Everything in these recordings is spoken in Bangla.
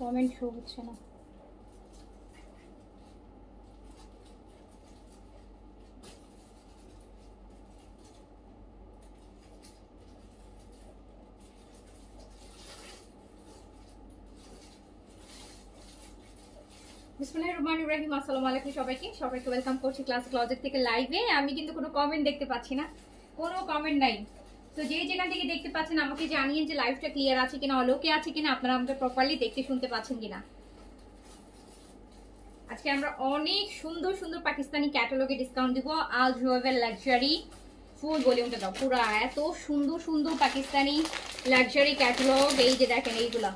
কমেন্ট শো হচ্ছে না। বিসমিল্লাহির রহমানির রহিম। আসসালামু আলাইকুম সবাইকে ওয়েলকাম করছি ক্লাস ক্লজেট থেকে লাইভে। আমি কিন্তু কোনো কমেন্ট দেখতে পাচ্ছি না, কোনো কমেন্ট নাই। তো যে যেখান থেকে দেখতে পাচ্ছেন আমাকে জানিয়ে যে লাইভটা ক্লিয়ার আছে কিনা, অলোকে আছে কিনা, আপনারা আমাকে প্রপারলি দেখতে শুনতে পাচ্ছেন কিনা। আজকে আমরা অনেক সুন্দর সুন্দর পাকিস্তানি ক্যাটালগে ডিসকাউন্ট দিব। আল জুয়েল লাক্সারি ফুল ভলিউমটা দাও পুরো, এত সুন্দর সুন্দর পাকিস্তানি লাক্সারি ক্যাটালগ। এই যে দেখেন এইগুলা,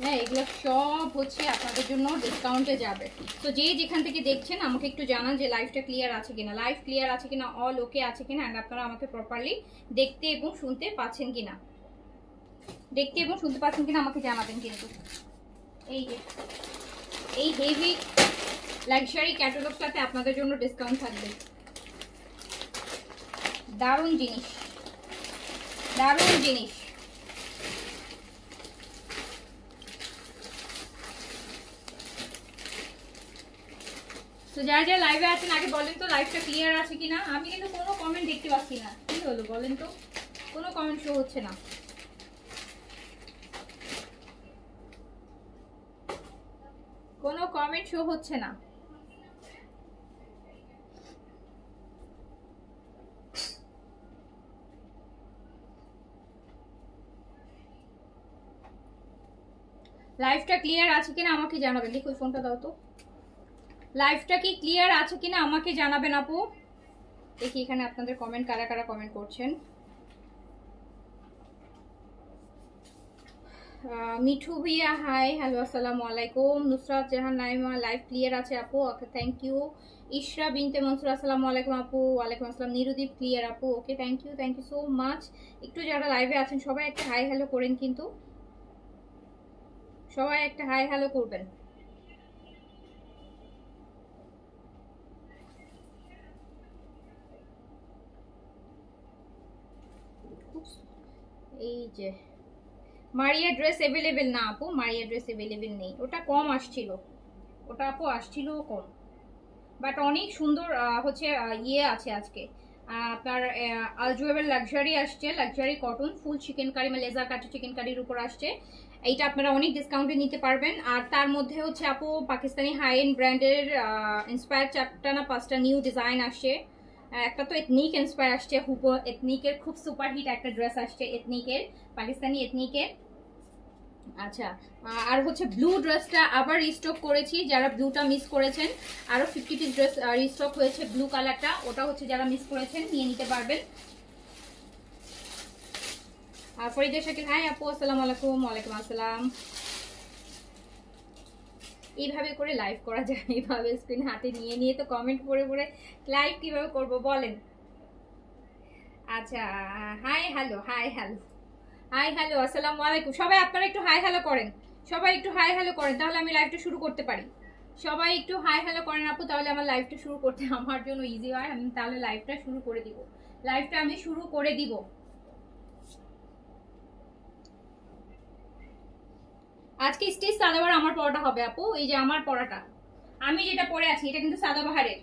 হ্যাঁ এগুলো সব হচ্ছে আপনাদের জন্য ডিসকাউন্টে যাবে। তো যে যেখান থেকে দেখছেন আমাকে একটু জানান যে লাইভটা ক্লিয়ার আছে কিনা, লাইভ ক্লিয়ার আছে কিনা, অল ওকে আছে কিনা, অ্যান্ড আপনারা আমাকে প্রপারলি দেখতে এবং শুনতে পাচ্ছেন কিনা, দেখতে এবং শুনতে পাচ্ছেন কিনা আমাকে জানাবেন কিন্তু। এই যে এই হেভি লাক্সারি ক্যাটালগটাতে আপনাদের জন্য ডিসকাউন্ট থাকবে। দারুণ জিনিস, দারুণ জিনিস। তো যারা যারা লাইভে আছেন আগে বলেন তো লাইভটা ক্লিয়ার আছে কিনা। আমি কিন্তু কোনো কমেন্ট দেখতে পাচ্ছি না, কি হলো বলেন তো, কোনো কমেন্ট শো হচ্ছে না। কোনো কমেন্ট শো হচ্ছে না। লাইভটা ক্লিয়ার আছে কিনা আমাকে জানাবেন। দেখো ফোনটা দাও তো, লাইভটা কি ক্লিয়ার আছে কিনা আমাকে জানাবেন আপু। দেখি এখানে আপনাদের কমেন্ট কারা কারা কমেন্ট করছেন। মিঠু ভাইয়া হাই, হ্যালো আসসালামু আলাইকুম। নুসরাত জাহান নাইমা লাইভ ক্লিয়ার আছে আপু, ওকে থ্যাংক ইউ। ইশরা বিনতে মনসুর আসসালামু আলাইকুম আপু। ওয়ালাইকুম আসসালাম। নিরুদীপ ক্লিয়ার আপু, okay thank you so much. একটু যারা লাইভে আছেন সবাই একটা হাই হ্যালো করেন কিন্তু, সবাই একটা হাই হ্যালো করবেন। এই যে মারিয়া ড্রেস অ্যাভেলেবেল না আপু, মারিয়া ড্রেস অ্যাভেলেবেল নেই, ওটা কম আসছিল, ওটা আপু আসছিল কম, বাট অনেক সুন্দর হচ্ছে ইয়ে আছে আজকে আপনার আল জুয়েল লাক্সারি আসছে, luxury cotton full chikankari মানে লেজার কাটি চিকেন কারির উপর আসছে। এইটা আপনারা অনেক ডিসকাউন্টে নিতে পারবেন। আর তার মধ্যে হচ্ছে আপু পাকিস্তানি হাই এন্ড ব্র্যান্ডের ইন্সপায়ার 4টা না 5টা নিউ ডিজাইন আসছে। একটা তো এথনিক ইন্সপায়ার আসছে, হুবো এথনিকের খুব সুপারহিট একটা ড্রেস আসছে এথনিকের, পাকিস্তানি এথনিকের। আচ্ছা, আর হচ্ছে ব্লু ড্রেসটা আবার রিস্টক করেছি, যারা ব্লুটা মিস করেছেন আরো 50 পিস ড্রেস রিস্টক হয়েছে ব্লু কালারটা, ওটা হচ্ছে যারা মিস করেছেন নিয়ে নিতে পারবেন। আর ফরিদা শাকিল হাই আপু, আসসালামু আলাইকুম। ওয়ালাইকুম আসসালাম। এইভাবে করে লাইভ করা যায়, এইভাবে স্ক্রিন হাতে নিয়ে নিয়ে তো কমেন্ট পড়ে পড়ে লাইভ কিভাবে করব বলেন। আচ্ছা, hi hello, hi hello, hi hello, আসসালামু আলাইকুম। সবাই আপনারা একটু হাই হ্যালো করেন, সবাই একটু হাই হ্যালো করেন, তাহলে আমি লাইভটা শুরু করতে পারি। সবাই একটু হাই হ্যালো করেন আপু, তাহলে আমার লাইভটা শুরু করতে আমার জন্য ইজি হয়। আমি তাহলে লাইভটা শুরু করে দিব, লাইভটা আমি শুরু করে দিব। আজকে স্টেজ সাদাবাহার আমার পড়াটা হবে আপু। এই যে আমার পড়াটা, আমি যেটা পরে আছি এটা কিন্তু সাদাবাহারের,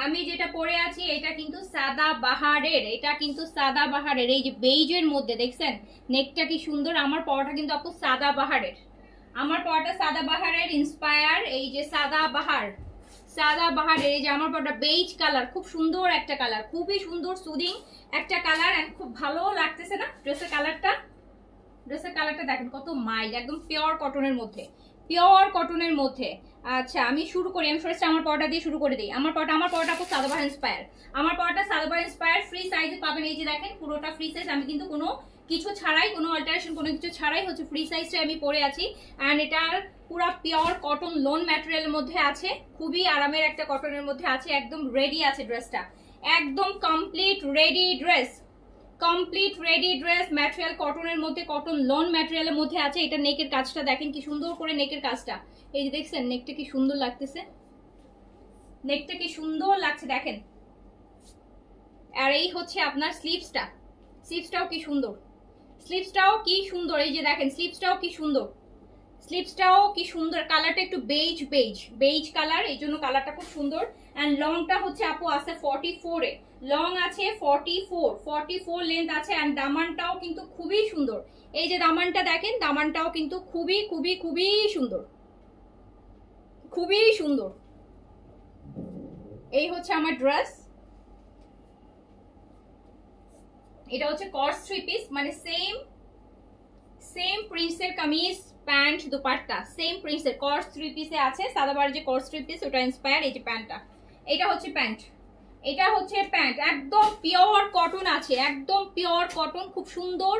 আমি যেটা পরে আছি এটা কিন্তু সাদাবাহারের, এটা কিন্তু সাদাবাহারের। এই যে বেইজের মধ্যে দেখছেন নেকটা কি সুন্দর, আমার পড়াটা কিন্তু আপু সাদাবাহারের, আমার পড়াটা সাদাবাহারের ইন্সপায়ার। এই যে সাদাবাহার, সাদাবাহারের এই যে আমার পড়াটা বেইজ কালার, খুব সুন্দর একটা কালার, খুবই সুন্দর সুদিং একটা কালার, এন্ড খুব ভালো লাগতেছে না ড্রেসের কালারটা। ড্রেসের কালারটা দেখেন কত মাইল্ড, একদম পিওর কটনের মধ্যে, পিওর কটনের মধ্যে। আচ্ছা আমি শুরু করি, আমি ফার্স্ট আমার পড়াটা দিয়ে শুরু করে দিই। আমার পড়াটা খুব সাদাবাহার ইন্সপায়ার, আমার পড়াটা সাদাবাহার ইন্সপায়ার। ফ্রি সাইজে পাবেন, এই যে দেখেন পুরোটা ফ্রি সাইজ, আমি কিন্তু কোনো কিছু ছাড়াই, কোনো অল্টারেশন কোনো কিছু ছাড়াই হচ্ছে ফ্রি সাইজটা আমি পরে আছি। অ্যান্ড এটার পুরো পিওর কটন লোন ম্যাটেরিয়ালের মধ্যে আছে, খুবই আরামের একটা কটনের মধ্যে আছে, একদম রেডি আছে ড্রেসটা, একদম complete ready dress, complete ready dress. Material কটনের মধ্যে, কটন লন ম্যাটেরিয়ালের মধ্যে আছে। এটা নেকের কাজটা দেখেন কি সুন্দর করে, নেকের কাজটা এই যে দেখছেন, নেকটা কি সুন্দর লাগতেছে, নেকটা কি সুন্দর লাগছে দেখেন। আর এই হচ্ছে আপনার স্লিভসটা, স্লিভসটাও কি সুন্দর, স্লিভসটাও কি সুন্দর, এই যে দেখেন স্লিভসটাও কি সুন্দর, স্লিভসটাও কি সুন্দর, কালারটা একটু বেজ বেজ বেজ কালার, এই জন্য কালারটা খুব সুন্দর। এন্ড লংটা হচ্ছে আপু আছে 44 এ, লং আছে 44 লেন্থ আছে। এন্ড দামানটাও কিন্তু খুবই সুন্দর, এই যে দামানটা দেখেন, দামানটাও কিন্তু খুবই খুবই খুবই সুন্দর, খুবই সুন্দর। এই হচ্ছে আমার ড্রেস, এটা হচ্ছে কর্স 3 পিস, মানে সেম প্রিন্সের কামিজ প্যান্ট দুপাট্টা, সেম প্রিন্সের কর্স 3 পিসে আছে। সাদাবার যে কর্স 3 পিস ওটা ইন্সপায়ার। এই যে প্যান্টটা, এটা হচ্ছে প্যান্ট, এটা হচ্ছে প্যান্ট, একদম পিওর কটন আছে, একদম পিওর কটন, খুব সুন্দর,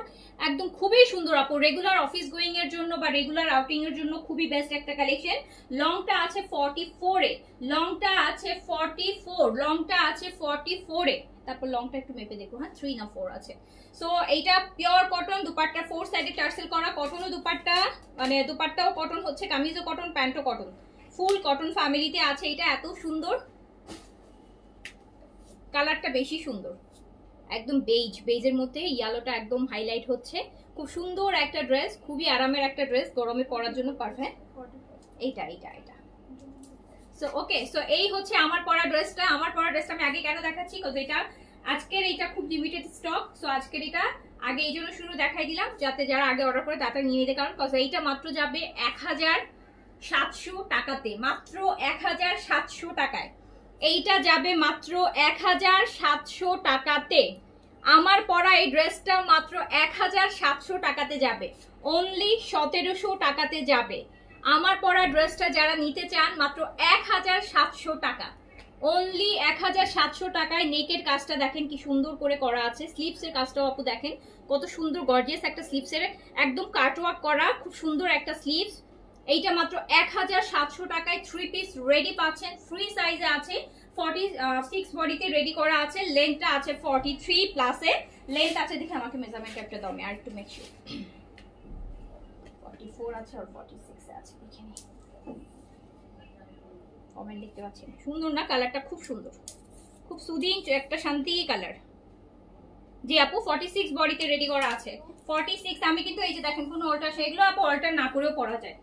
একদম খুবই সুন্দর আপু, রেগুলার অফিস গোয়িং এর জন্য বা রেগুলার আউটিং এর জন্য খুবই বেস্ট একটা কালেকশন। লংটা আছে 44 এ, লংটা আছে 44, লংটা আছে 44 এ। তারপর লংটা একটু মেপে দেখো, হ্যাঁ 3 না 4 আছে। সো এইটা পিওর কটন, দুপাট্টা 4 সাইডে টার্সেল করা, কটনও দুপাট্টা, মানে দুপাট্টাও কটন হচ্ছে, কামিজও কটন, প্যান্টও কটন, ফুল কটন ফ্যামিলিতে আছে। এটা এত সুন্দর, কালারটা বেশি সুন্দর, একদম বেজ, বেজের মধ্যে ইয়েলোটা একদম হাইলাইট হচ্ছে। খুব সুন্দর একটা ড্রেস, খুবই আরামের একটা ড্রেস, গরমে পরার জন্য পারফেক্ট। এইটা এইটা এটা। সো ওকে, সো এই হচ্ছে আমার পরা ড্রেসটা। আমার পরা ড্রেসটা আমি আগে কেন দেখাচ্ছি, বিকজ এটা আজকের এইটা খুব লিমিটেড স্টক। সো আজকের এটা আগে এই জন্য শুরু দেখাই দিলাম, যাতে যারা আগে অর্ডার করে তাড়াতাড়ি নিয়ে নিতে, কারণ বিকজ এইটা মাত্র যাবে 1700 টাকাতে, মাত্র 1700 টাকায় এইটা যাবে, মাত্র 1700 টাকাতে। আমার পরা এই ড্রেসটা মাত্র 1700 টাকাতে যাবে, অনলি 1700 টাকাতে যাবে। আমার পরা ড্রেসটা যারা নিতে চান মাত্র 1700 টাকা, অনলি 1700 টাকায়। নেকের কাজটা দেখেন কি সুন্দর করে করা আছে, স্লিভস এর কাজটাও আপু দেখেন কত সুন্দর, গর্জিয়াস একটা স্লিভস এর একদম কাটওয়ার্ক করা, খুব সুন্দর একটা স্লিভস। এইটা মাত্র 1700 টাকায় 3 পিস রেডি পাচ্ছেন, ফ্রি সাইজে আছে, 46 বডিতে রেডি করা আছে, লেন্থটা আছে 43 প্লাসে লেন্থ আছে। দেখে আমাকে মেজারমেন্ট একটা দাও, আমি আর একটু মেক শিওর। 44 আছে আর 46 এ আছে, দেখে নি, কমেন্ট দেখতে পাচ্ছেন, সুন্দর না কালারটা, খুব সুন্দর, খুব সুদিং একটা শান্তি কালার। জি আপু 46 বডিতে রেডি করা আছে, 46। আমি কিন্তু এই যে দেখেন কোনো অল্টার, সেগুলো আপু অল্টার না করেও পরা যায়,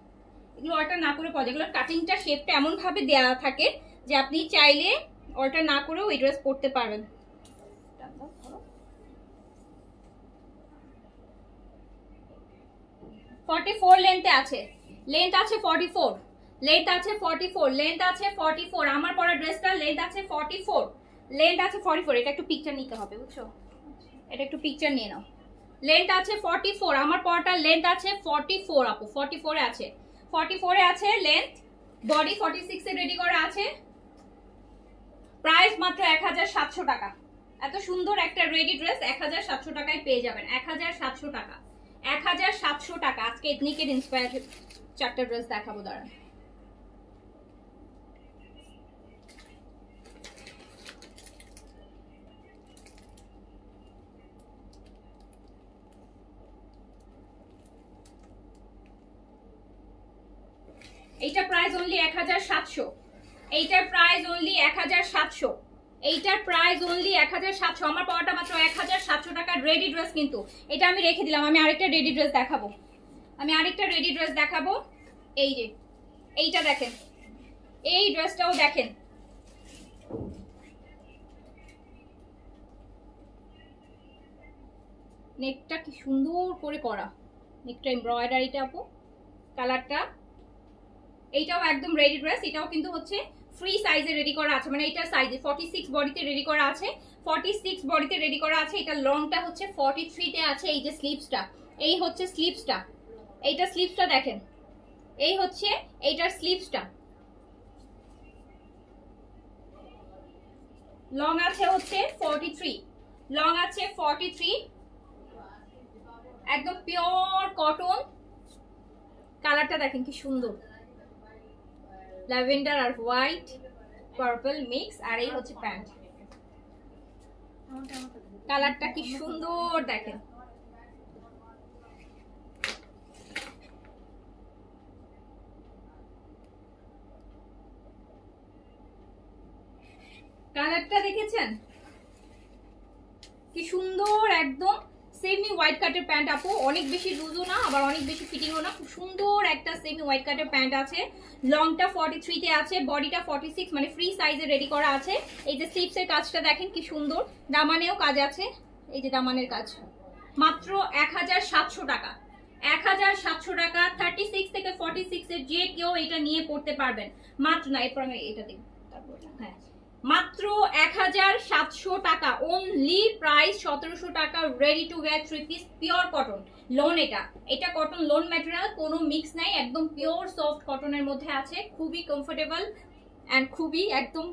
এগুলো অল্টার না করে পরা যায়, এগুলোর কাটিংটা শেপটা এমন ভাবে দেওয়া থাকে যে আপনি চাইলে অল্টার না করেও এই ড্রেস পরতে পারবেন। 44 লেন্থে আছে, লেন্থ আছে 44, লেন্থ আছে 44, লেন্থ আছে 44। আমার পরা ড্রেসটা লেন্থ আছে 44, লেন্থ আছে 44। এটা একটু পিকচার নিতে হবে বুঝছো, এটা একটু পিকচার নিয়ে নাও। লেন্থ আছে 44, আমার পরাটা লেন্থ আছে 44 আপু, 44 এ আছে, 44 এ আছে লেন্থ, বডি 46 এ রেডি করা আছে। প্রাইস মাত্র 1700 টাকা। এত সুন্দর একটা রেডি ড্রেস 1700 টাকায় পেয়ে যাবেন, 1700 টাকা, 1700 টাকা। আজকে এথনিকের ইন্সপায়ার 4টা ড্রেস দেখাবো, দাঁড়ান। এইটা প্রাইস অনলি 1700, এইটার প্রাইস অনলি 1700, এইটার প্রাইস অনলি 1700। আমার পাওয়াটা মাত্র 1700 টাকার রেডি ড্রেস, কিন্তু এটা আমি রেখে দিলাম। আমি আরেকটা রেডি ড্রেস দেখাবো, আমি আরেকটা রেডি ড্রেস দেখাবো। এই যে এইটা দেখেন, এই ড্রেসটাও দেখেন, নেকটা কি সুন্দর করে করা, নেকটা এমব্রয়ডারিটা আপু, কালারটা। এইটাও একদম রেডি ড্রেস, এটাও কিন্তু হচ্ছে ফ্রি সাইজে রেডি করা আছে, মানে এটা সাইজে 46 বডিতে রেডি করা আছে, 46 বডিতে রেডি করা আছে। এটা লংটা হচ্ছে 43 তে আছে। এই যে স্লিভসটা, এই হচ্ছে স্লিভসটা, এইটা স্লিভসটা দেখেন, এই হচ্ছে এইটার স্লিভসটা। লং আছে হচ্ছে 43, লং আছে 43, একদম পিওর কটন। কালারটা দেখেন কি সুন্দর, ল্যাভেন্ডার আর হোয়াইট পার্পল মিক্স। আর এই হচ্ছে প্যান্ট, কালারটা কি সুন্দর দেখেন। কালারটা দেখেছেন কি সুন্দর, একদম সেমি হোয়াইট কাটের প্যান্ট আপু, অনেক বেশি লুজও না আবার অনেক বেশি ফিটিংও না, খুব সুন্দর একটা সেমি হোয়াইট কাটের প্যান্ট আছে। লংটা 43 তে আছে, বডিটা 46, মানে ফ্রি সাইজে রেডি করা আছে। এই যে স্লিভসের কাজটা দেখেন কি সুন্দর, দামানেও কাজ আছে, এই যে দামানের কাজ। মাত্র 1700 টাকা, 1700 টাকা। 36 থেকে 46 এর যে কেউ এটা নিয়ে পড়তে পারবেন। মাত্র না, এরপর আমি এটা দিই, তারপর হ্যাঁ, মাত্র 1700 টাকা অনলি। প্রাইস 1700 টাকা। Ready to wire 3 piece pure cotton loan. এটা কটন লোন ম্যাটেরিয়াল, কোনো মিক্স নাই, একদম পিওর সফট কটনের মধ্যে আছে, খুবই কমফোর্টেবল অ্যান্ড খুবই একদম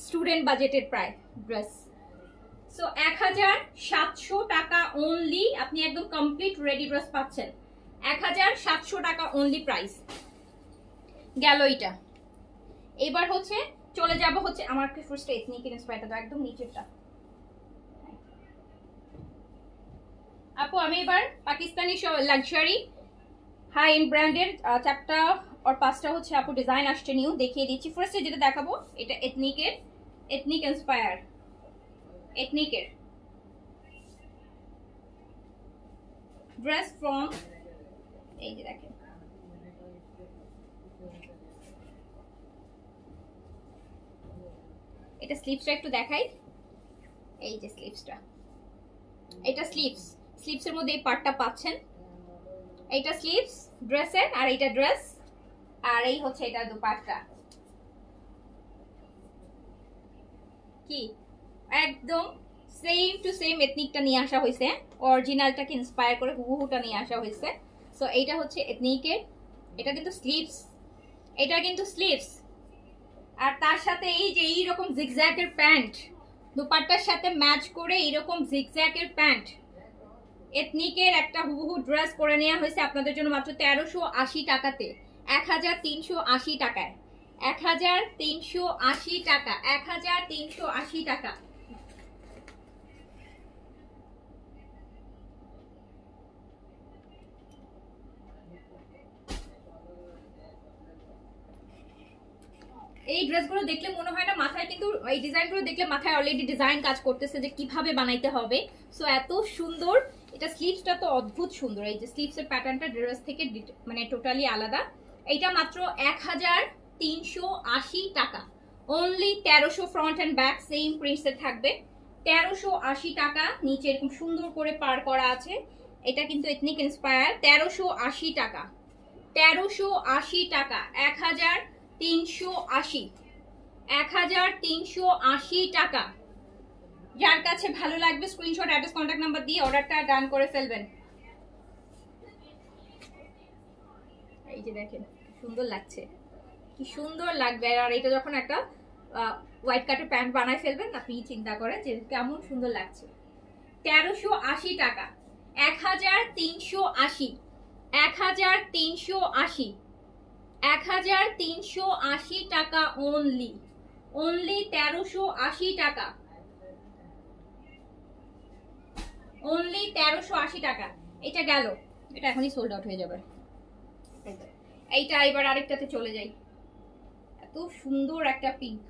স্টুডেন্ট বাজেটের প্রায় ড্রেস। সো 1700 টাকা অনলি, আপনি একদম কমপ্লিট রেডি ড্রেস পাচ্ছেন। 1700 টাকা অনলি প্রাইস গেল এটা। এবার হচ্ছে চলে যাব হচ্ছে আমার ফার্স্ট এথনিক ইন্সপায়ারটা, তো একদম নিচেরটা আপু। আমি এবার পাকিস্তানি লাক্সারি হাই এন্ড ব্র্যান্ডের 4টা আর 5টা হচ্ছে আপু ডিজাইন আসছে নিউ, দেখিয়ে দিচ্ছি। ফার্স্টে যেটা দেখাবো এটা এথনিক ইন্সপায়ার, এথনিকের ড্রেস ফ্রম, এই যে দেখেন এটা স্লিভসটা একটু দেখাই, এই যে স্লিভসটা, এটা স্লিভসের মধ্যে এই পার্টটা পাচ্ছেন, এইটা স্লিভস ড্রেসের, আর এইটা ড্রেস, আর এই হচ্ছে এটা দুপাট্টা। কি একদম সেম টু সেম এথনিকটা নিয়ে আসা হয়েছে, অরিজিনালটাকে ইন্সপায়ার করে হুবহুটা নিয়ে আসা হয়েছে। সো এইটা হচ্ছে এথনিকের, এটা কিন্তু স্লিভস, আর তার সাথে এই যে এইরকম জিগজ্যাগের প্যান্ট, দুপাট্টার সাথে ম্যাচ করে এইরকম জিগজ্যাগের প্যান্ট, এথনিকের একটা হুবহু ড্রেস করে নেওয়া হয়েছে আপনাদের জন্য মাত্র 1380 টাকাতে, 1380 টাকায়, 1380 টাকা, 1380 টাকা। এই ড্রেসগুলো দেখলে মনে হয় না মাথায়, কিন্তু এই ডিজাইনগুলো দেখলে মাথায় অলরেডি ডিজাইন কাজ করতেছে যে কিভাবে বানাইতে হবে। সো এত সুন্দর, এটা স্লিভসটা তো অদ্ভুত সুন্দর, এই যে স্লিভসের প্যাটার্নটা ড্রেস থেকে মানে টোটালি আলাদা। এইটা মাত্র 1380 টাকা only. 1300 front and back same প্রিন্টসের থাকবে, 1380 টাকা। নিচে এরকম সুন্দর করে পার করা আছে, এটা কিন্তু এথনিক ইন্সপায়ার। 1380 টাকা, 1380 টাকা, 1380, 1380 টাকা। যার কাছে ভালো লাগবে স্ক্রিনশট, অ্যাড্রেস, কন্ট্যাক্ট নাম্বার দিয়ে অর্ডারটা ডান করে ফেলবেন। এই যে দেখেন সুন্দর লাগছে, কি সুন্দর লাগবে। আর এটা যখন একটা হোয়াইট কাটের প্যান্ট বানায় ফেলবেন, আপনি চিন্তা করেন যে কেমন সুন্দর লাগছে। 1380 টাকা, 1380, 1380, 1380 টাকা অনলি, 1380 টাকা, অনলি 1380 টাকা। এটা গেল, এটা এখনই সোল্ড আউট হয়ে যাবে। এইটা এবার আরেকটাতে চলে যাই, এত সুন্দর একটা পিঙ্ক,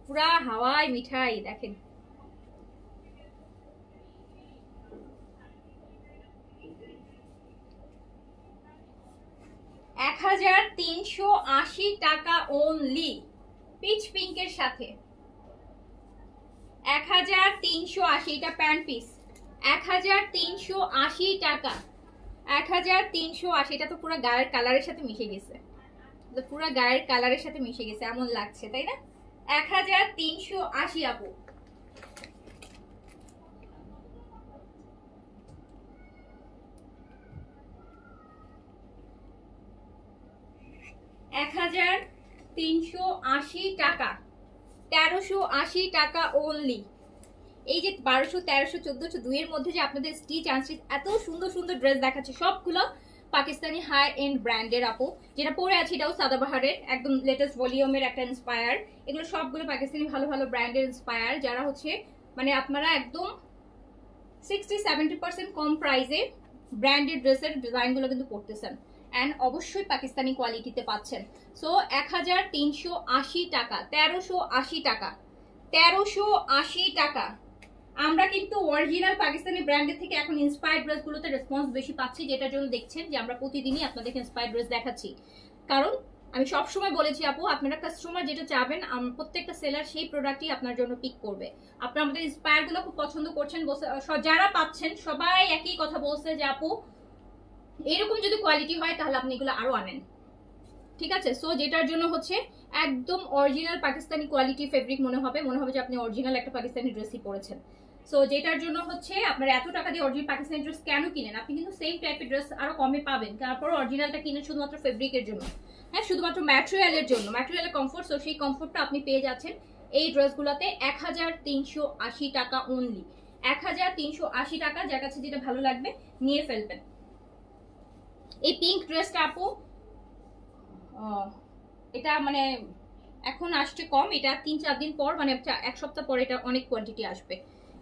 পুরা হাওয়াই মিঠাই। দেখেন 1380 টাকা অনলি, পিচ পিঙ্কের সাথে 1380। এটা প্যান্ট পিস, 1380 টাকা, 1380। এটা তো পুরো গায়ের কালারের সাথে মিশে গেছে, পুরো গায়ের কালারের সাথে মিশে গেছে, এমন লাগছে তাই না? 1380 আপু। এক 1380 টাকা, 1380 টাকা অনলি। এই যে 1200, 1300, 1400, 2 এর মধ্যে যে আপনাদের স্টিচ আনস্টিচ এত সুন্দর সুন্দর ড্রেস দেখাচ্ছে, সবগুলো পাকিস্তানি হাই এন্ড ব্র্যান্ডের আপু। যেটা পরে আছে এটাও সাদাবাহারের একদম লেটেস্ট ভলিউমের একটা ইন্সপায়ার। এগুলো সবগুলো পাকিস্তানি ভালো ভালো ব্র্যান্ডের ইন্সপায়ার, যারা হচ্ছে মানে আপনারা একদম 60-70% কম প্রাইসে ব্র্যান্ডেড ড্রেসের ডিজাইনগুলো কিন্তু করতেছেন, অ্যান্ড অবশ্যই পাকিস্তানি কোয়ালিটিতে পাচ্ছেন। সো 1380 টাকা, 1380 টাকা, 1380 টাকা, আমরা কিন্তু অরিজিনাল পাকিস্তানি ব্র্যান্ডের থেকে এখন ইন্সপায়ার্ড ড্রেসগুলোতে রেসপন্স বেশি পাচ্ছি, যেটার জন্য দেখছেন যে আমরা প্রতিদিনই আপনাদেরকে ইন্সপায়ার্ড ড্রেস দেখাচ্ছি। কারণ আমি সবসময় বলেছি আপু, আপনারা কাস্টমার যেটা চাবেন প্রত্যেকটা সেলার সেই প্রোডাক্টই আপনার জন্য পিক করবে। আপনারা আমাদের ইন্সপায়ার গুলো খুব পছন্দ করছেন, যারা পাচ্ছেন সবাই একই কথা বলছে যে আপু এরকম যদি কোয়ালিটি হয় তাহলে আপনি এগুলো আরো আনেন, ঠিক আছে। সো যেটার জন্য হচ্ছে একদম অরিজিনাল পাকিস্তানি কোয়ালিটি ফেব্রিক মনে হবে যে আপনি অরিজিনাল একটা পাকিস্তানি ড্রেসই পরেছেন। সো যেটার জন্য হচ্ছে আপনার এত টাকা দিয়ে অরিজিনাল পাকিস্তানি ড্রেস কেন কিনেন, আপনি কিন্তু সেম টাইপের ড্রেস আরো কমে পাবেন। তারপর অরিজিনালটা কিনেন শুধুমাত্র ফেব্রিকের জন্য, হ্যাঁ, শুধুমাত্র ম্যাটেরিয়ালের জন্য, ম্যাটেরিয়ালের কমফোর্ট। সো সেই কমফোর্টটা আপনি পেয়ে যাচ্ছেন এই ড্রেসগুলোতে 1380 টাকা অনলি, 1380 টাকা। যার কাছে যেটা ভালো লাগবে নিয়ে ফেলবেন। এই পিঙ্ক ড্রেসটা আপু এটা মানে এখন আসছে কম, এটা 3-4 দিন পর মানে 1 সপ্তাহ পর এটা অনেক কোয়ান্টিটি আসবে।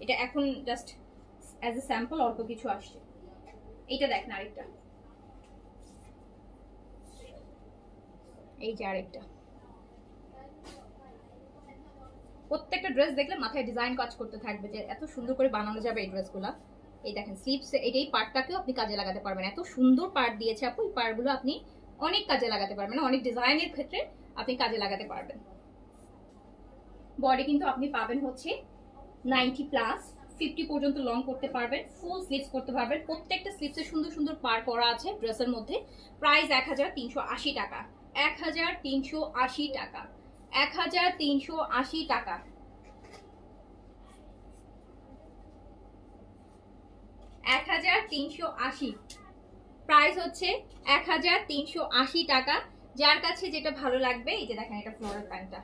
এটা এখন জাস্ট অ্যাজ এ স্যাম্পল অল্প কিছু আসছে। এইটা দেখেন আরেকটা, এই যে আরেকটা। প্রত্যেকটা ড্রেস দেখলে মাথায় ডিজাইন কাজ করতে থাকবে যে এত সুন্দর করে বানানো যাবে এই ড্রেসগুলো। এই দেখেন স্লিভস, এই পার্টটাকেও আপনি কাজে লাগাতে পারবেন, এত সুন্দর পার্ট দিয়েছে আপু। এই পার্টগুলো আপনি অনেক কাজে লাগাতে পারবেন, অনেক ডিজাইনের ক্ষেত্রে আপনি কাজে লাগাতে পারবেন। বডি কিন্তু আপনি পাবেন হচ্ছে 90+, 50 পর্যন্ত লং করতে পারবেন, ফুল স্লিভস করতে পারবেন। প্রত্যেকটা স্লিভসে সুন্দর সুন্দর পার করা আছে ড্রেসের মধ্যে। প্রাইস 1380 টাকা, 1380 টাকা, 1380 টাকা। প্রাইস হচ্ছে 1380 টাকা। যার কাছে যেটা ভালো লাগবে, এই যে দেখেন এটা ফ্লোরাল প্যান্টটা,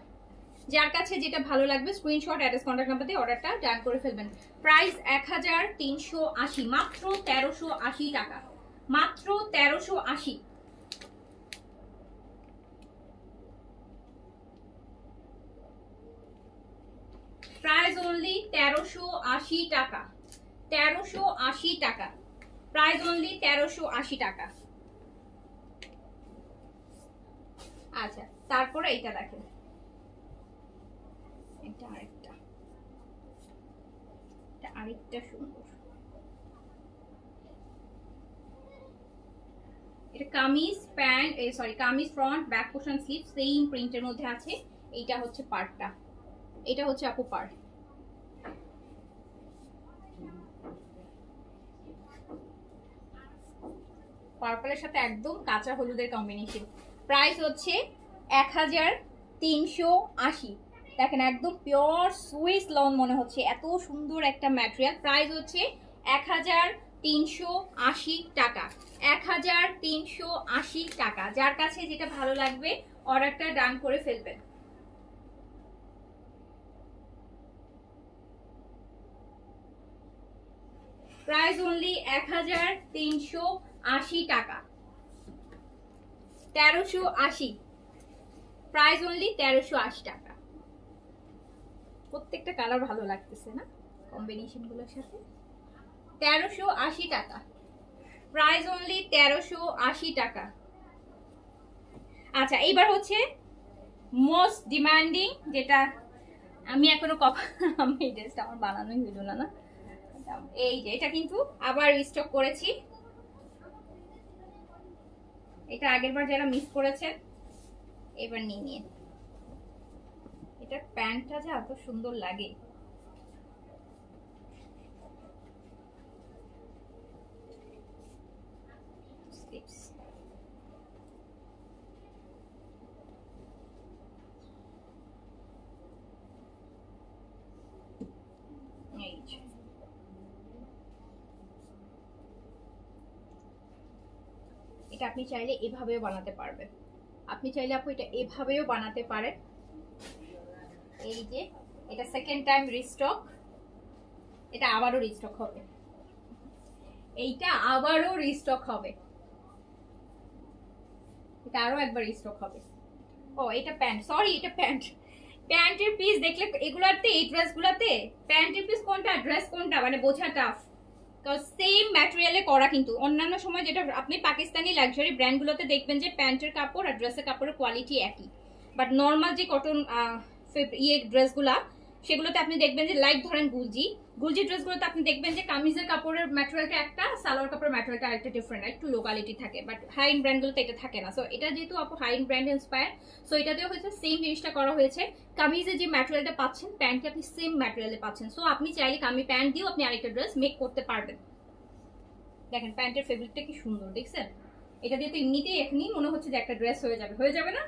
যার কাছে যেটা ভালো লাগবে স্ক্রিনশট অ্যাড্রেস কন্টাক্ট নাম্বার দিয়ে অর্ডারটা ডান করে ফেলবেন। প্রাইস 1380, মাত্র 1380 টাকা, মাত্র 1380। প্রাইস অনলি 1380 টাকা, 1380 টাকা, প্রাইস অনলি 1380 টাকা। আচ্ছা, তারপরে এইটা দেখেন, এটা আরেকটা, এটা আরেকটা সুন্দর। এটা kameez pant, sorry kameez front, back portion sleeve same প্রিন্টের মধ্যে আছে। এইটা হচ্ছে পার্টটা, এটা হচ্ছে আপু পার্ট। পার্পলের সাথে একদম কাঁচা হলুদের কম্বিনেশন। প্রাইস হচ্ছে 1380। দেখেন একদম পিওর সুইস লন মনে হচ্ছে, এত সুন্দর একটা ম্যাটেরিয়াল। প্রাইস হচ্ছে 1380 টাকা, 1380 টাকা। যার কাছে যেটা ভালো লাগবে অর্ডারটা ডান করে ফেলবেন। প্রাইস অনলি 1380 টাকা, 1380। প্রাইস অনলি 1380 টাকা। প্রত্যেকটা কালার ভালো লাগতেছে না কম্বিনেশন গুলোর সাথে। 1380 টাকা, প্রাইস অনলি 1380 টাকা। আচ্ছা, এইবার হচ্ছে মোস্ট ডিমান্ডিং, যেটা আমি এখনো আমি এই ড্রেসটা আমার বানানোই হইল না। এই যে এটা কিন্তু আবার রিস্টক করেছি, এটা আগেরবার যারা মিস করেছেন এবার নিয়ে। এটা প্যান্টটা যে এত সুন্দর লাগে, এটা আপনি চাইলে এভাবেও বানাতে পারবেন, আপনি চাইলে আপু এটা এভাবেও বানাতে পারেন। এই যে এটা সেকেন্ড টাইম রিস্টক, এটা আবারও রিস্টক হবে, এইটা আবারও রিস্টক হবে, এটা আরো একবার রিস্টক হবে। ও এটা প্যান্ট, সরি এটা প্যান্ট। প্যান্টের পিস দেখলে এগুলাতে, এই ড্রেসগুলোতে প্যান্টের পিস কোনটা ড্রেস কোনটা মানে বোঝা টাফ, কারণ সেম ম্যাটেরিয়ালে করা। কিন্তু অন্যান্য সময় যেটা আপনি পাকিস্তানি লাক্সারি ব্র্যান্ডগুলোতে দেখবেন যে প্যান্টের কাপড় আর ড্রেসের কাপড়ের কোয়ালিটি একই, বাট নর্মাল যে কটন ড্রেসগুলা সেগুলোতে আপনি দেখবেন যে লাইক ধরেন গুলজি ড্রেসগুলোতে আপনি দেখবেন যে কামিজের কাপড়ের ম্যাটেরিয়ালটা একটা, সালোয়ার কাপড়ের ম্যাটেরিয়ালটা আরেকটা ডিফারেন্ট, একটু লো কোয়ালিটি থাকে, বাট হাই এন্ড ব্র্যান্ডগুলোতে এটা থাকে না। সো এটা যেহেতু আপু high end brand inspire, so এটাতেও হচ্ছে সেম জিনিসটা করা হয়েছে। কামিজে যে ম্যাটেরিয়ালটা পাচ্ছেন, প্যান্টে আপনি সেম ম্যাটেরিয়ালে পাচ্ছেন। সো আপনি চাইলে কামি প্যান্ট দিয়েও আপনি আরেকটা ড্রেস মেক করতে পারবেন। দেখেন প্যান্টের ফেব্রিকটা কি সুন্দর, দেখছেন? এটা দিয়ে তো এমনিতেই এখনই মনে হচ্ছে যে একটা ড্রেস হয়ে যাবে না?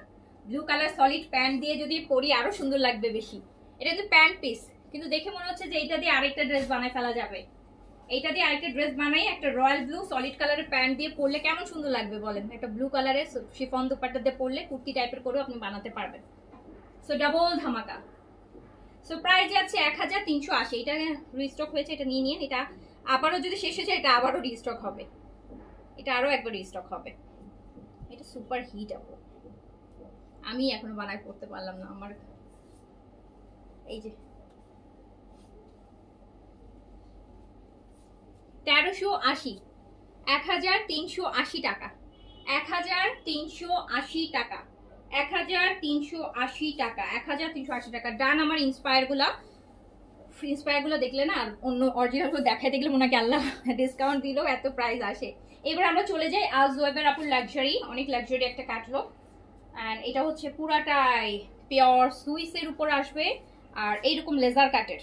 ব্লু কালার সলিড প্যান্ট দিয়ে যদি পরি আরো সুন্দর লাগবে বেশি। এটা কিন্তু প্যান্ট পিস, কিন্তু দেখে মনে হচ্ছে যে এটা দিয়ে আরেকটা ড্রেস বানায় ফেলা যাবে। এইটা দিয়ে আরেকটা ড্রেস বানাই একটা রয়্যাল ব্লু সলিড কালারের প্যান্ট দিয়ে পরলে কেমন সুন্দর লাগবে বলেন? একটা ব্লু কালারের শিফন দুপাট্টা দিয়ে পরলে কুর্তি টাইপের করেও আপনি বানাতে পারবেন। সো ডাবল ধামাকা। সো প্রাইস যাচ্ছে 1380। এটা রিস্টক হয়েছে, এটা নিয়ে নিন। এটা আবারও যদি শেষ হয়ে যায়, এটা আবারও রিস্টক হবে, এটা আরো একবার রিস্টক হবে। এটা সুপার হিট আপু, আমি এখনো বানায় করতে পারলাম না। আমার এই যে 1380, 1380 টাকা, 1380 টাকা, 1380 টাকা, 1380 টাকা। ডান। আমার ইন্সপায়ার গুলা দেখলে না, অন্য অরিজিনাল গুলো দেখায় দেখলে মনে হয় আল্লাহ ডিসকাউন্ট দিলেও এত প্রাইস আসে। এবার আমরা চলে যাই আজওয়েবের আপুর লাক্সারি, অনেক লাক্সারি একটা ক্যাটালগ। এন্ড এটা হচ্ছে পুরাটাই পিওর সুইসের উপর আসবে, আর এইরকম লেজার কাটের,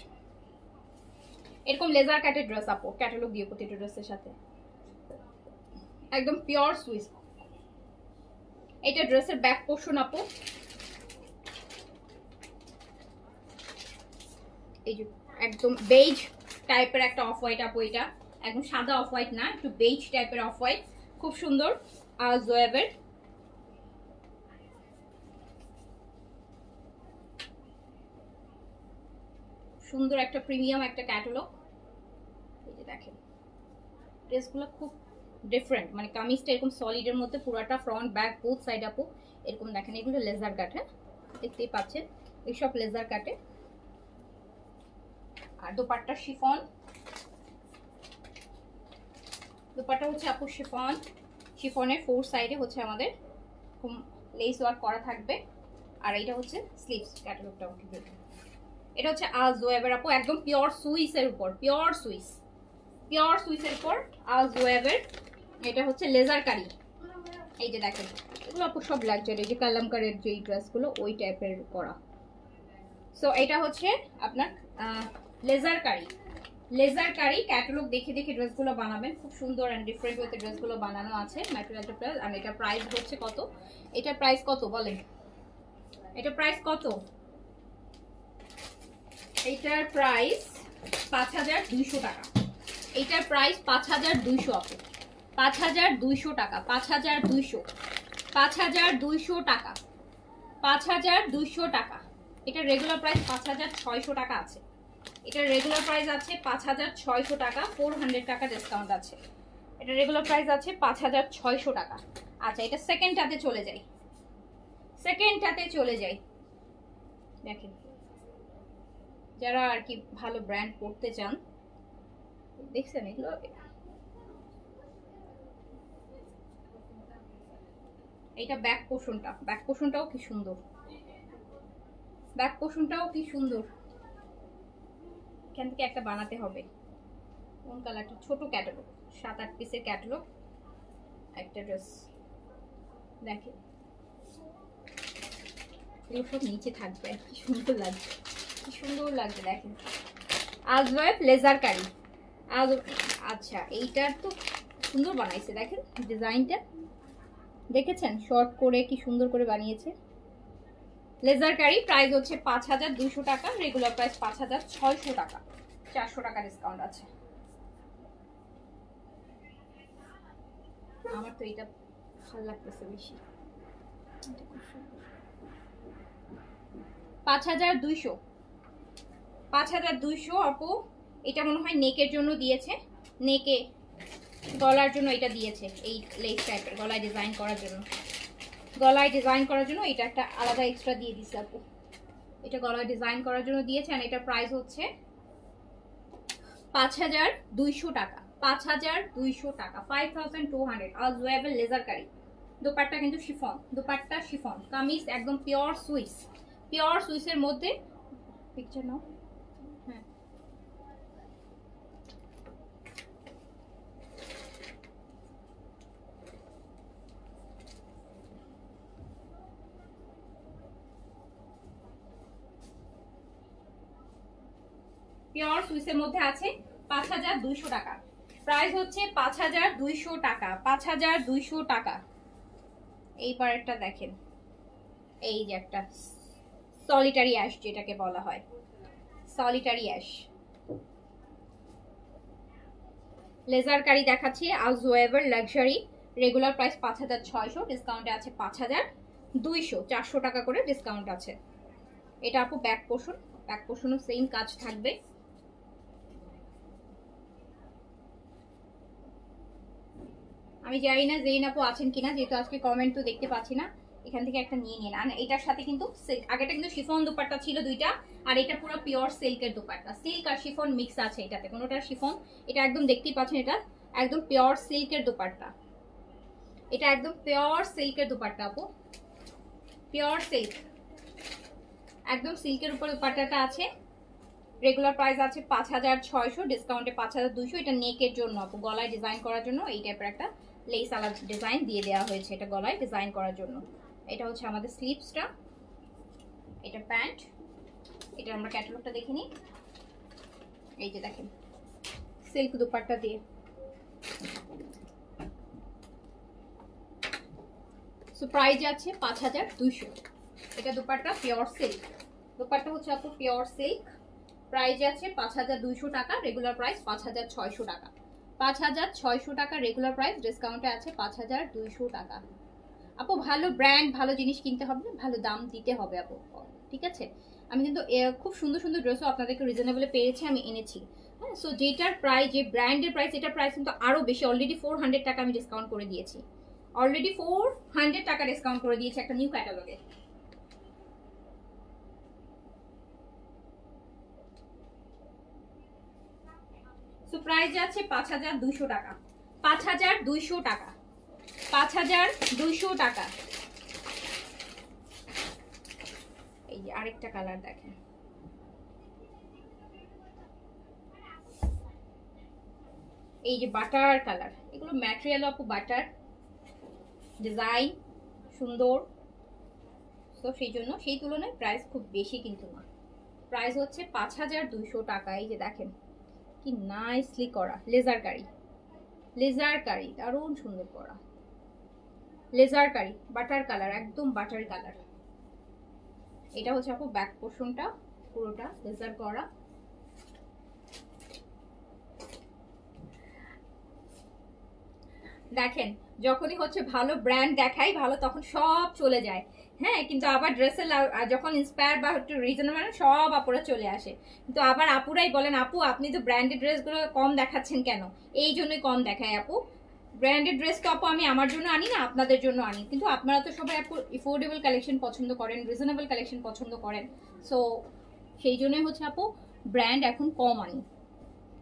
এরকম লেজার কাটের ড্রেস আপু ক্যাটালগ দিয়ে প্রতিটা ড্রেসের সাথে, একদম পিওর সুইস। এটা ড্রেসের ব্যাক পোর্শন আপু, এই যে একদম বেজ টাইপের একটা অফ হোয়াইট আপু। এটা একদম সাদা অফ হোয়াইট না, একটু বেজ টাইপের অফ হোয়াইট, খুব সুন্দর। জোয়েবের সুন্দর একটা প্রিমিয়াম একটা ক্যাটালগ। এই যে দেখেন ড্রেসগুলো খুব ডিফারেন্ট, মানে কামিজটা এরকম সলিডের মধ্যে পুরাটা ফ্রন্ট ব্যাক বোথ সাইড আপু এরকম দেখেন। এগুলো লেজার কাট, হ্যাঁ দেখতেই পাচ্ছেন এইসব লেজার কাটে। আর দোপাট্টা শিফন, দোপাট্টা হচ্ছে আপু শিফন, শিফনের ফোর সাইডে হচ্ছে আমাদের লেস ওয়ার্ক করা থাকবে। আর এটা হচ্ছে স্লিভস ক্যাটালগটা। এটা হচ্ছে আজওয়েবের আপু, একদম পিওর সুইসের উপর, পিওর সুইসের উপর আজওয়েবের। এটা হচ্ছে লেজার কারি। এই যে দেখেন এগুলো আপু সব লাক্সারি, যে কালামকারের যে ড্রেসগুলো ওই টাইপের করা। সো এটা হচ্ছে আপনার লেজার কারি ক্যাটালগ দেখে দেখে ড্রেসগুলো বানাবেন, খুব সুন্দর অ্যান্ড ডিফারেন্ট ওয়েতে ড্রেসগুলো বানানো আছে। ম্যাটেরিয়ালটা প্লাস। আর এটা প্রাইস হচ্ছে কত? এটার প্রাইস কত বলেন? এটা প্রাইস কত? এইটার প্রাইস 5200 টাকা। এইটার প্রাইস 5200 আপু, 5200 টাকা, 5200 টাকা, 5200 টাকা। এটা রেগুলার প্রাইস 5600 টাকা আছে। এটা রেগুলার প্রাইস আছে 5600 টাকা, 400 টাকা ডিসকাউন্ট আছে। এটা রেগুলার প্রাইস আছে 5600 টাকা। আচ্ছা এটা সেকেন্ডটাতে চলে যাই, দেখেন যারা আর কি ভালো ব্র্যান্ড করতে চান, দেখছেন এগুলো এইটা ব্যাক পোর্শনটাও কি সুন্দর, এখান থেকে একটা বানাতে হবে। কোন কালারটা? ছোট ক্যাটালগ, 7-8 পিসের ক্যাটালগ, একটা ড্রেস দেখেন। এগুলো সব নিচে থাকবে, কি সুন্দর লাগবে দেখেন। আজওয়েব লেজার কারি। আচ্ছা এইটার তো সুন্দর বানাইছে, দেখেন ডিজাইনটা দেখেছেন, শর্ট করে কি সুন্দর করে বানিয়েছে। লেজার কারি প্রাইস হচ্ছে 5200 টাকা, রেগুলার প্রাইস 5600 টাকা, 400 টাকা ডিসকাউন্ট আছে। আমার তো এটা ভালো লাগতেছে বেশি, 5200 আপু। এটা মনে হয় নেকের জন্য দিয়েছে, নেকে গলার জন্য এটা দিয়েছে, এই লেস টাইপের গলায় ডিজাইন করার জন্য এটা একটা আলাদা এক্সট্রা দিয়ে দিছে আপু। এটা গলায় ডিজাইন করার জন্য দিয়েছে। আর এটা প্রাইস হচ্ছে 5200 টাকা, 5200 টাকা, 5200। আজওয়েবেল লেজার কারি। দোপাট্টা কিন্তু শিফন, কামিজ একদম পিওর সুইসের মধ্যে। পিকচার নাও। হ্যাঁ পিওর সুইসের মধ্যে আছে 5200 টাকা। প্রাইস হচ্ছে 5200 টাকা, 5200 টাকা। এই পারেরটা দেখেন, এই যে একটা সলিটারি অ্যাশ যেটাকে বলা হয়, সলিটারি অ্যাশ লেজার কারি দেখাচ্ছি। আউজওয়েভার লাক্সারি, রেগুলার প্রাইস 5600, ডিসকাউন্টে আছে 5200, 400 টাকা করে ডিসকাউন্ট আছে। এটা আপু ব্যাক পোর্শন, ব্যাক পোর্শনও সেম কাজ থাকবে। আমি জানি না জেইন আপু আছেন কিনা, যেহেতু আজকে কমেন্ট তো দেখতে পাচ্ছি না। এখান থেকে একটা নিয়ে নিন। আর এটার সাথে কিন্তু আগেটা কিন্তু শিফন দুপাট্টা ছিল দুইটা, আর এটা পুরো পিওর সিল্কের দুপাট্টা, সিল্ক আর শিফন মিক্স আছে এটাতে, কোনোটা শিফন। এটা একদম দেখতেই পাচ্ছেন, এটা একদম পিওর সিল্কের দুপাট্টা, এটা একদম পিওর সিল্কের দুপাট্টা আপু, পিওর সিল্ক, একদম সিল্কের উপর দুপাট্টাটা আছে। রেগুলার প্রাইস আছে 5600, ডিসকাউন্টে 5200। এটা নেকের জন্য আপু, গলায় ডিজাইন করার জন্য এই টাইপের একটা লেস আলা ডিজাইন দিয়ে দেওয়া হয়েছে, এটা গলায় ডিজাইন করার জন্য। এটা হচ্ছে আমাদের স্লিভসটা, এটা প্যান্ট। এটা আমরা ক্যাটালগটা দেখে নিই। এই যে দেখেন সিল্ক দুপাট্টা দিয়ে, সো প্রাইস আছে 5200। এটা দুপাট্টা পিওর সিল্ক, দুপাট্টা হচ্ছে আপু পিওর সিল্ক। প্রাইস আছে 5200 টাকা, রেগুলার প্রাইস 5600 টাকা, 5600 টাকা রেগুলার প্রাইস, ডিসকাউন্টে আছে 5200 টাকা। আপু ভালো ব্র্যান্ড, ভালো জিনিস কিনতে হবে, ভালো দাম দিতে হবে আপু, ঠিক আছে? আমি কিন্তু খুব সুন্দর সুন্দর ড্রেসও আপনাদেরকে রিজনেবলে পেয়েছি, আমি এনেছি। হ্যাঁ, সো যেটার প্রাইস, যে ব্র্যান্ডের প্রাইস, এটার প্রাইস কিন্তু আরও বেশি। অলরেডি 400 টাকা আমি ডিসকাউন্ট করে দিয়েছি, অলরেডি 400 টাকা ডিসকাউন্ট করে দিয়েছি একটা নিউ ক্যাটালগে। সো প্রাইস যাচ্ছে 5200 টাকা, 5200 টাকা, 5200 টাকা। এই যে আরেকটা কালার দেখেন, এই যে বাটার কালার, এগুলো ম্যাটেরিয়াল আপু বাটার, ডিজাইন সুন্দর, তো সেই জন্য সেই তুলনায় প্রাইস খুব বেশি কিন্তু না। প্রাইস হচ্ছে 5200 টাকা। এই যে দেখেন কি নাইসলি করা লেজার কারি, লেজার কারি দারুণ সুন্দর করা লেজার কারি, বাটার কালার, একদম বাটার কালার। এটা হচ্ছে আপু ব্যাক পোর্শনটা, পুরোটা লেজার করা। দেখেন যখনই হচ্ছে ভালো ব্র্যান্ড দেখাই ভালো, তখন সব চলে যায়। হ্যাঁ, কিন্তু আবার ড্রেসের যখন ইন্সপায়ার বা একটু রিজনেবল সব আপুরা চলে আসে, কিন্তু আবার আপুরাই বলেন আপু আপনি তো ব্র্যান্ডেড ড্রেসগুলো কম দেখাচ্ছেন কেন? এই জন্যই কম দেখায় আপু। ব্র্যান্ডেড ড্রেস তো আপু আমি আমার জন্য আনি না, আপনাদের জন্য আনি। কিন্তু আপনারা তো সবাই আপু এফোর্ডেবল কালেকশন পছন্দ করেন, রিজনেবল কালেকশন পছন্দ করেন, সো সেই জন্যই হচ্ছে আপু ব্র্যান্ড এখন কম আনি।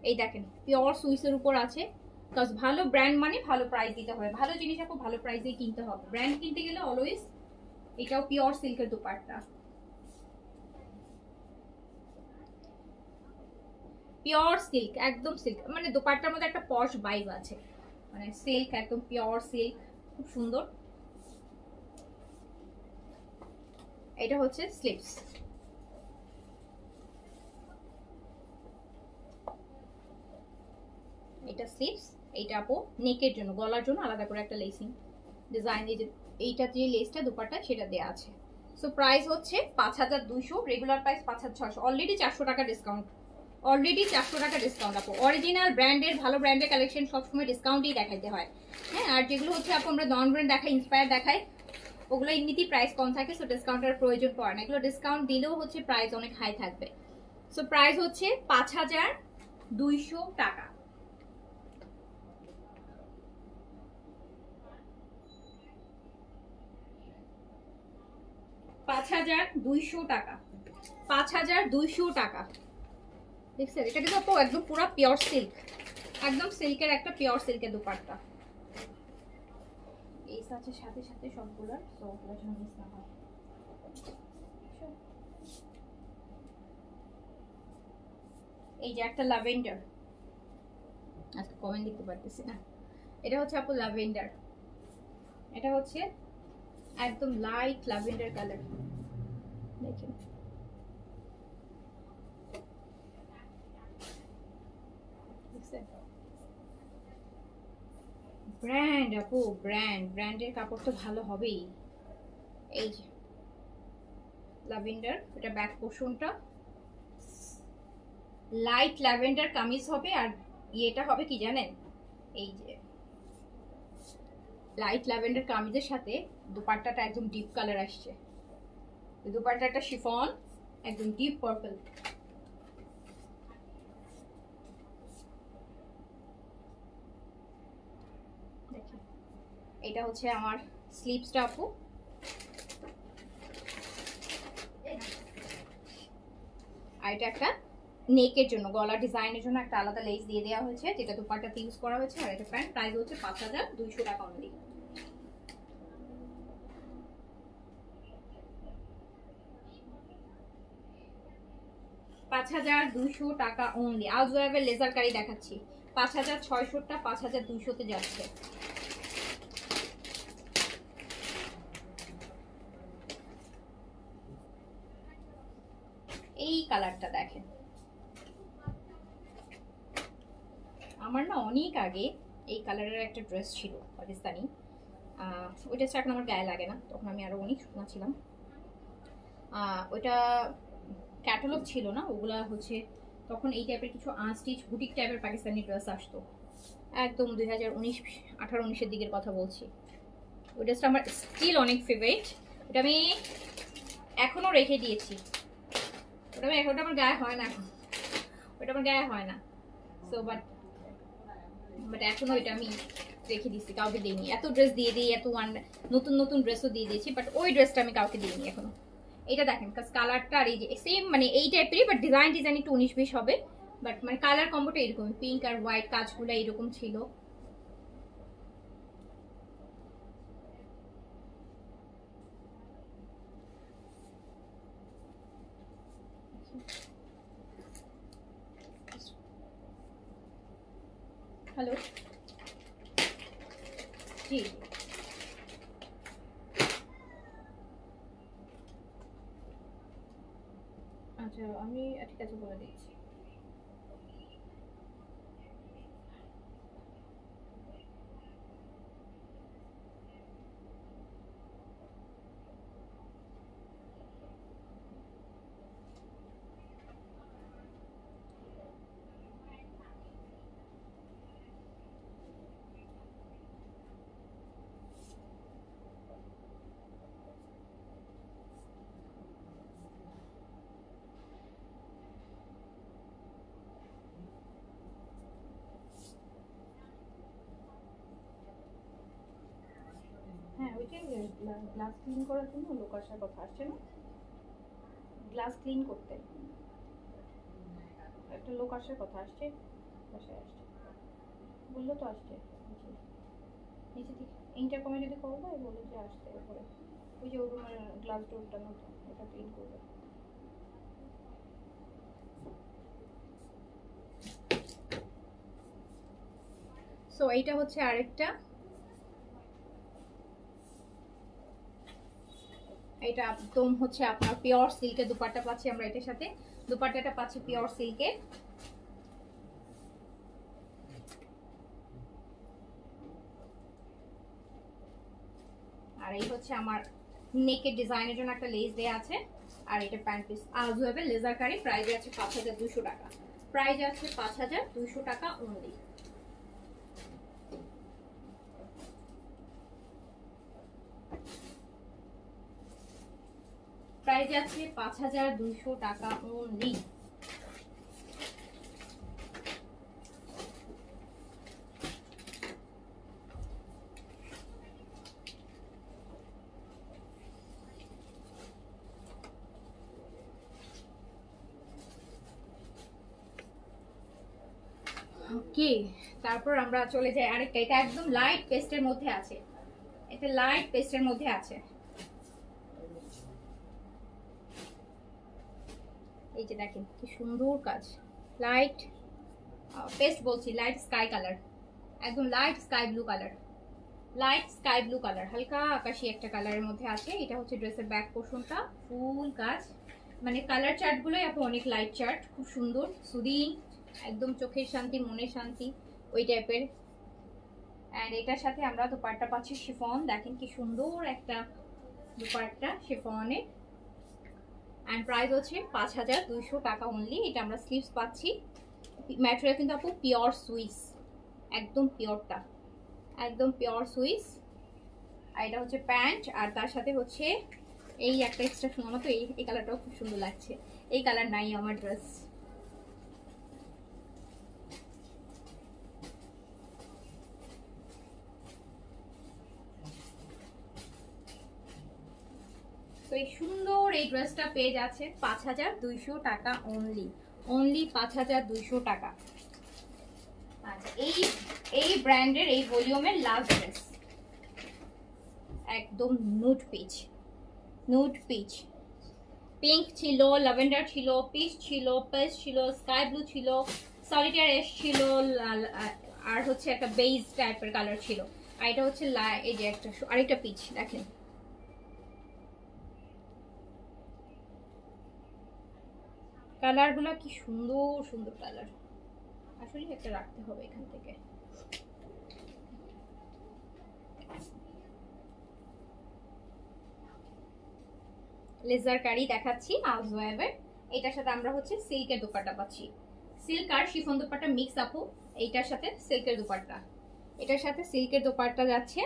এই দেখেন পিওর সুইসের উপর আছে, বিকজ ভালো ব্র্যান্ড মানে ভালো প্রাইস দিতে হবে, ভালো জিনিস আপু ভালো প্রাইসেই কিনতে হবে। ব্র্যান্ড কিনতে গেলে অলওয়েজ। এটাও পিওর সিল্কের দুপাট্টা, পিওর সিল্ক, একদম সিল্ক, মানে দুপাট্টার মধ্যে একটা পশ ভাইব আছে, মানে সিল্ক, একদম পিওর সিল্ক, খুব সুন্দর। এটা হচ্ছে স্লিভস, এটা স্লিভস। এইটা আপু নেকের জন্য, গলার জন্য আলাদা করে একটা লেসিং ডিজাইন, এই যে এইটা যে লেসটা দুপাট্টা সেটা দেওয়া আছে। সো প্রাইস হচ্ছে 5200, রেগুলার প্রাইস 5600, অলরেডি 400 টাকা ডিসকাউন্ট, অলরেডি 400 টাকা ডিসকাউন্ট আপু। অরিজিনাল ব্র্যান্ডের ভালো ব্র্যান্ডের কালেকশন সবসময় ডিসকাউন্টেই দেখাইতে হয়। হ্যাঁ, আর যেগুলো হচ্ছে আপু আমরা নন ব্র্যান্ড দেখাই, ইন্সপায়ার দেখাই, ওগুলো এমনিতেই প্রাইস কম থাকে, সো ডিসকাউন্টের প্রয়োজন পড়ে না। এগুলো ডিসকাউন্ট দিলেও হচ্ছে প্রাইস অনেক হাই থাকবে। সো প্রাইস হচ্ছে 5200 টাকা। টাকা, 5200 টাকা। দেখছেন, এটা কিন্তু আপু একদম পুরো পিওর সিল্ক, একদম সিল্কের একটা পিওর সিল্কের দুপাট্টা। এই সাথে সাথে সাথে সবগুলোর, সো ওগুলো যেন মিস না হয়। এই যে একটা ল্যাভেন্ডার, আজকে কমেন্ট দেখতে পারতেছি না। এটা হচ্ছে আপু ল্যাভেন্ডার, এটা হচ্ছে একদম লাইট ল্যাভেন্ডার কালার। দেখেন ব্র্যান্ড আপু, ব্র্যান্ডের কাপড় তো ভালো হবেই। এই যে ল্যাভেন্ডার, এটা ব্যাক পোর্শনটা লাইট ল্যাভেন্ডার কামিজ হবে। আর ইয়েটা হবে কি জানেন, এই যে লাইট ল্যাভেন্ডার কামিজের সাথে দুপাট্টাটা একদম ডিপ কালার আসছে। দুপাট্টাটা শিফন একদম ডিপ পার্পল। এটা হচ্ছে আমার স্লিভসটা আপু, আর এটা একটা নেকের জন্য গলা ডিজাইনের জন্য একটা আলাদা লেস দিয়ে দেওয়া হয়েছে, যেটা দুপাট্টাতে ইউজ করা হয়েছে। আর এটা প্যান্ট, প্রাইস হচ্ছে 5200 টাকা অনলি। 5200 টাকা অনলি। আজওয়াবের লেজার কারি দেখাচ্ছি, 5600টা 5200-তে যাচ্ছে। এই কালারটা দেখেন, আমার না অনেক আগে এই কালারের একটা ড্রেস ছিল পাকিস্তানি, ওই ড্রেসটা এখন আমার গায়ে লাগে না, তখন আমি আরো অনেক শুকনা ছিলাম। ওইটা ক্যাটালগ ছিল না, ওগুলা হচ্ছে তখন এই টাইপের কিছু আনস্টিচ বুটিক টাইপের পাকিস্তানি ড্রেস আসতো, একদম 2018-19-এর দিকের কথা বলছি। ওই ড্রেসটা আমার স্টিল অনেক ফেভারিট, ওটা আমি এখনো রেখে দিয়েছি। ওটা আমার গায়ে হয় না এখন, ওটা আমার গায়ে হয় না। সো বাট এখনো ওইটা আমি রেখে দিচ্ছি, কাউকে দিইনি। এত ড্রেস দিয়ে দিই, এত নতুন নতুন ড্রেসও দিয়ে দিয়েছি, বাট ওই ড্রেসটা আমি কাউকে দিইনি এখনো। এটা দেখেন কালারটা আর এই যে সেম, মানে এই টাইপেরই, বাট ডিজাইন একটু 19-20 হবে, বাট মানে কালার কম্বোটা এরকম পিঙ্ক আর হোয়াইট কাজগুলো এরকম ছিল। হ্যালো, জি আচ্ছা, আমি ঠিক আছে বলে দিচ্ছি। হ্যাঁ, ওইটাই গ্লাস ক্লিন করার জন্য লোক আসার কথা, আসছে না গ্লাস ক্লিন করতে, একটা লোক আসার কথা, আসছে বাসায়, আসছে বললো তো আসছে। নিচে থেকে ইন্টারকমে যদি কল দেয় বলে যে আসতে, এরপরে ওই যে ওর রুমের গ্লাস ডোরটা নতুন, ওটা ক্লিন করবে। সো এইটা হচ্ছে আরেকটা, এটা একদম হচ্ছে আপনার পিওর সিল্কের দুপাট্টা পাচ্ছি আমরা এটার সাথে, দুপাট্টাটা পাচ্ছি পিওর সিল্কের। আর এই হচ্ছে আমার নেকের ডিজাইনের জন্য একটা লেস দেয়া আছে। আর এটা প্যান্ট পিস আজওয়াবে লেজার কারি, প্রাইস আছে 5200 টাকা, প্রাইস আছে 5200 টাকা অনলি। প্রাইস আছে 5200 টাকা অনলি। ওকে, তারপর আমরা চলে যাই আরেকটা, এটা একদম লাইট পেস্টের মধ্যে আছে, এটা লাইট পেস্টের মধ্যে আছে। এই যে দেখেন কি সুন্দর কাজ, লাইট পেস্ট বলছি, লাইট স্কাই কালার, একদম light sky blue colour, light sky blue colour, হালকা আকাশি একটা কালারের মধ্যে আছে। এটা হচ্ছে ড্রেসের ব্যাক পোর্শনটা, ফুল কাজ, মানে কালার চার্টগুলোই আপু অনেক লাইট চার্ট, খুব সুন্দর, সুদিং, একদম চোখের শান্তি মনের শান্তি ওই টাইপের। অ্যান্ড এটার সাথে আমরা দুপাট্টা পাচ্ছি শিফন, দেখেন কি সুন্দর একটা দুপাট্টা শিফনের। অ্যান্ড প্রাইস হচ্ছে 5200 টাকা অনলি। এটা আমরা স্লিভস পাচ্ছি, ম্যাটেরিয়াল কিন্তু আপু পিওর সুইস, একদম পিওরটা, একদম পিওর সুইস। আর এটা হচ্ছে প্যান্ট, আর তার সাথে হচ্ছে এই একটা এক্সট্রা সুন্দর, আমার তো এই কালারটাও খুব সুন্দর লাগছে, এই কালার নাই আমার ড্রেস। তো এই সুন্দর এই ড্রেসটা পেয়ে যাচ্ছে 5200 টাকা অনলি, অনলি 5200 টাকা। আচ্ছা, এই ব্র্যান্ডের এই ভলিউমের লাস্ট ড্রেস, একদম nude peach, nude peach, pink ছিল, ল্যাভেন্ডার ছিল, পিচ ছিল, পেস্ট ছিল, স্কাই ব্লু ছিল, সলিটার এশ ছিল, আর হচ্ছে একটা বেজ টাইপের কালার ছিল। আর এটা হচ্ছে এই যে একটা আরেকটা পিচ, দেখেন কালারগুলো কি সুন্দর সুন্দর কালার, আসলে একটা রাখতে হবে এখান থেকে। লেজার কারি দেখাচ্ছি হাউস ওয়াইফের, এটার সাথে আমরা হচ্ছে সিল্কের দোপাট্টা পাচ্ছি, সিল্ক আর শিফন দোপাট্টা মিক্স আপু, এইটার সাথে সিল্কের দোপাট্টা, এটার সাথে সিল্কের দোপাট্টা যাচ্ছে।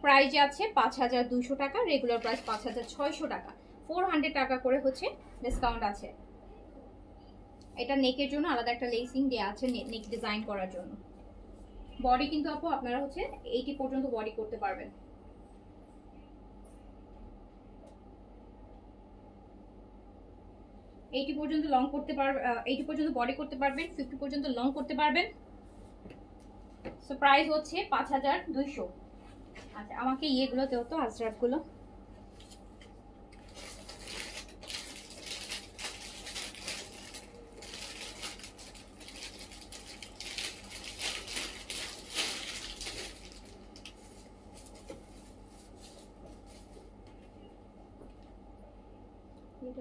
প্রাইস আছে 5200 টাকা, রেগুলার প্রাইস 5600 টাকা, 400 টাকা করে হচ্ছে ডিসকাউন্ট আছে। এটা নেকের জন্য আলাদা একটা লেসিং দেওয়া আছে, নেক ডিজাইন করার জন্য। বডি কিন্তু আপু আপনারা হচ্ছে 80 পর্যন্ত বডি করতে পারবেন। এইটি পর্যন্ত লং করতে পারবেন, 80 পর্যন্ত বডি করতে পারবেন, 50 পর্যন্ত লং করতে পারবেন। সো প্রাইস হচ্ছে 5200। আচ্ছা, আমাকে ইয়েগুলো দেও তো, আজরাকগুলো।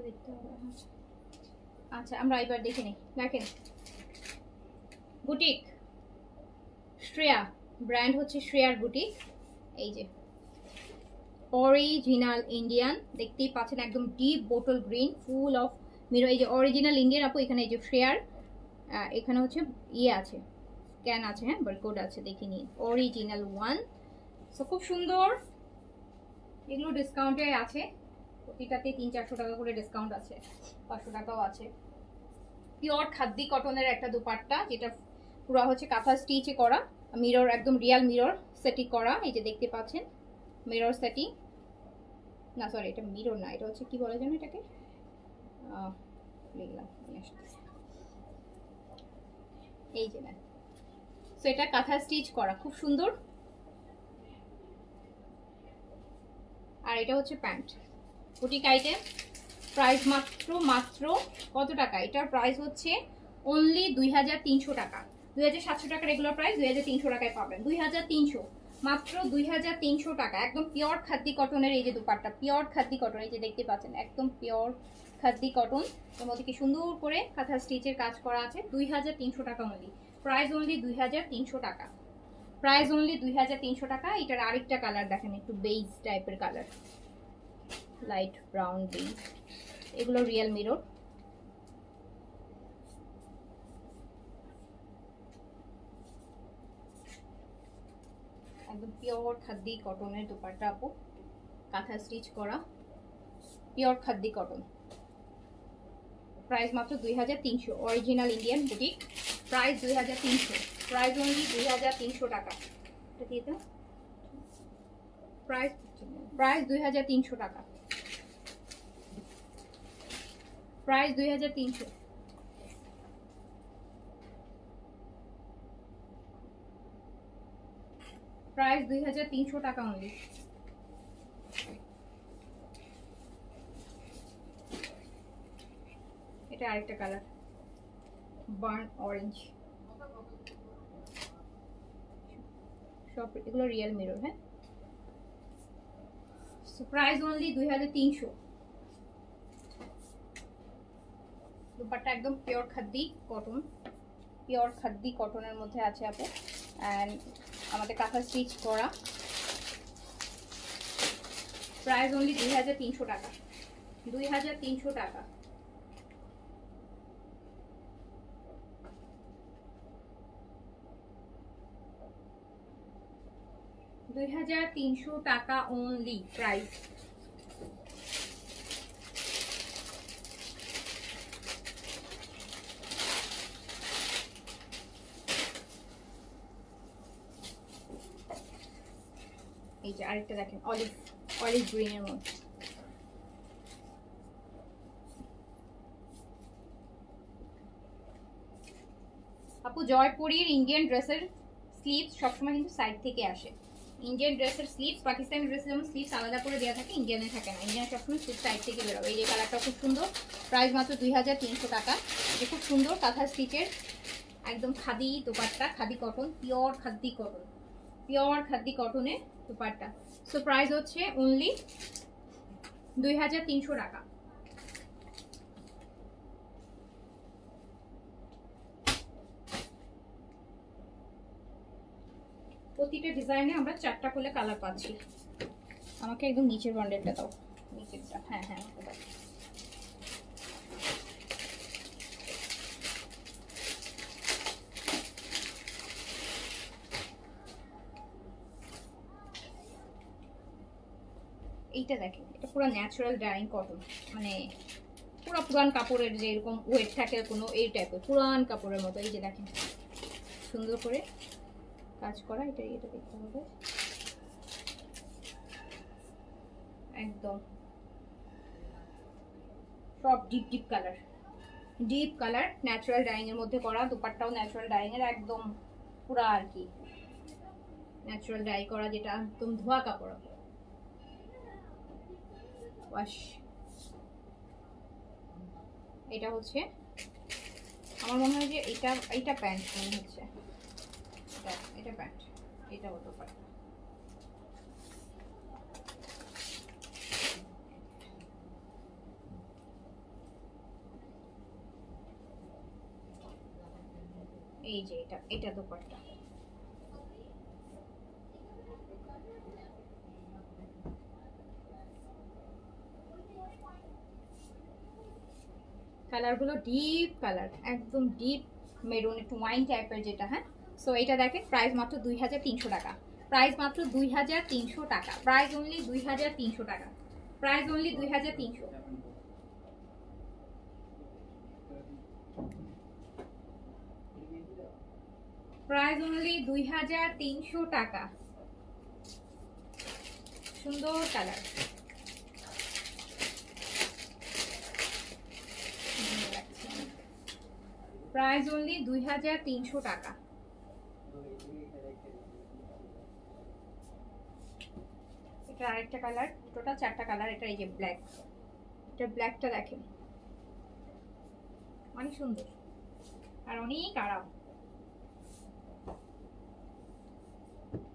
দেখতে হবে। আচ্ছা, আমরা এবার দেখে নিই, দেখেন বুটিক শ্রেয়া, ব্র্যান্ড হচ্ছে শ্রেয়ার বুটিক, এই যে অরিজিনাল ইন্ডিয়ান, দেখতেই পাচ্ছেন একদম deep bottle green, full of mirror, এই যে অরিজিনাল ইন্ডিয়ান আপু। এখানে এই যে শ্রেয়ার, এখানে হচ্ছে ইয়ে আছে, স্ক্যান আছে, হ্যাঁ বারকোড আছে, দেখে নিন, অরিজিনাল ওয়ান। সো খুব সুন্দর, এগুলো ডিসকাউন্টে আছে, প্রতিটাতে 300-400 টাকা করে ডিসকাউন্ট আছে, 500 টাকাও আছে। পিওর খাদ্দি কটনের একটা দুপাট্টা, যেটা পুরো হচ্ছে কাঁথা স্টিচে করা, মিরর একদম রিয়াল মিরর সেটিং করা, এই যে দেখতে পাচ্ছেন মিরর সেটিং, না সরি এটা মিরর না, এটা হচ্ছে কি বলে জানো এটাকে, লিখলাম এই যে না, সো এটা কাঁথা স্টিচ করা, খুব সুন্দর। আর এটা হচ্ছে প্যান্ট, বুটিক আইটেম, প্রাইস মাত্র কত টাকা, এটার প্রাইস হচ্ছে অনলি 2300 টাকা, 2700 টাকা রেগুলার প্রাইস, 2300 টাকায় পাবেন, 2300, মাত্র 2300 টাকা। একদম পিওর খাদ্দি কটনের এই যে দুপাট্টা, পিওর খাদ্দি কটন, এই যে দেখতে পাচ্ছেন একদম পিওর খাদ্দি কটন, এর মধ্যে কি সুন্দর করে কাঁথা স্টিচের কাজ করা আছে, 2300 টাকা অনলি, প্রাইস অনলি 2300 টাকা, প্রাইস অনলি 2300 টাকা। এটার আরেকটা কালার দেখেন, একটু বেজ টাইপের কালার, লাইট ব্রাউন বেজ, এগুলো রিয়েল মিরর, একদম পিওর খাদ্দি কটনের দুপাট্টা আপু, কাঁথা স্টিচ করা, পিওর খাদ্দি কটন, প্রাইস মাত্র 2300, original Indian boutique, price 2300, price only 2300 টাকা। এটা দিয়ে দাও, প্রাইস 2300 টাকা, প্রাইস 2300, প্রাইস 2300 টাকা অনলি। এটা আরেকটা কালার, বার্ন অরেঞ্জ, সব এগুলো রিয়েল মিরর। হ্যাঁ, প্রাইস অনলি 2300। দুপাট্টা একদম পিওর খাদ্দি কটন, পিওর খাদ্দি কটনের মধ্যে আছে আপু, অ্যান্ড আমাদের কাঁথা স্টিচ করা। প্রাইস অনলি 2300 টাকা, 2300 টাকা। টাকা অনলি প্রাইস। এই যে আরেকটা দেখেন, অলিভ গ্রিনের মধ্যে। আপু জয়পুরীর ইন্ডিয়ান ড্রেসের স্লিভস সবসময় কিন্তু সাইড থেকে আসে। ইন্ডিয়ান ড্রেসের স্লিভস, পাকিস্তানি ড্রেসের যেমন স্লিভস আলাদা করে দেওয়া থাকে, ইন্ডিয়ানে থাকে না। ইন্ডিয়ান সবসময় স্লিভ সাইড থেকে বেরোবে। এই যে কালারটা খুব সুন্দর, প্রাইস মাত্র 2300 টাকা। এটা খুব সুন্দর কাঁথা স্টিচের একদম khadi dupatta, khadi cotton, pure khadi cotton, pure khadi কটনের দোপাট্টা। সো প্রাইস হচ্ছে অনলি 2300 টাকা। প্রতিটা ডিজাইনে আমরা 4টা করে কালার পাচ্ছি। আমাকে একদম নিচের বান্ডেলটা দাও, নিচেরটা। হ্যাঁ হ্যাঁ, এইটা দেখেন, এটা পুরো ন্যাচারাল ডাইং কটন, মানে পুরো পুরান কাপড়ের যে এরকম ওয়েট থাকে কোনো, এই টাইপের পুরান কাপড়ের মতো। এই যে দেখেন সুন্দর করে কাজ করা, এটা দেখতে হবে একদম সব deep deep colour, deep colour natural dyeing এর মধ্যে করা। দুপাট্টাও ন্যাচারাল ডাইং এর, একদম পুরা আর কি ন্যাচারাল ডাই করা, যেটা একদম ধোয়া কাপড় ওয়াশ। এটা হচ্ছে আমার মনে হয় যে এইটা প্যান্ট মনে হচ্ছে, এটা প্যান্ট, এটা হতে পারে। এই যে এটা দোপাট্টা। কালারগুলো ডিপ কালার, একদম ডিপ মেরুন, একটু ওয়াইন টাইপের যেটা। হ্যাঁ, সো এটা দেখেন প্রাইস মাত্র 2300 টাকা, প্রাইস মাত্র 2300 টাকা, প্রাইস অনলি 2300 টাকা, প্রাইস অনলি 2300। প্রাইস অনলি 2300 টাকা। সুন্দর কালার, প্রাইস অনলি 2300 টাকা। এটা আরেকটা কালার, টোটাল 4টা কালার। এটা এই যে ব্ল্যাক, এটা ব্ল্যাকটা দেখেন অনেক সুন্দর আর অনেক আরাম,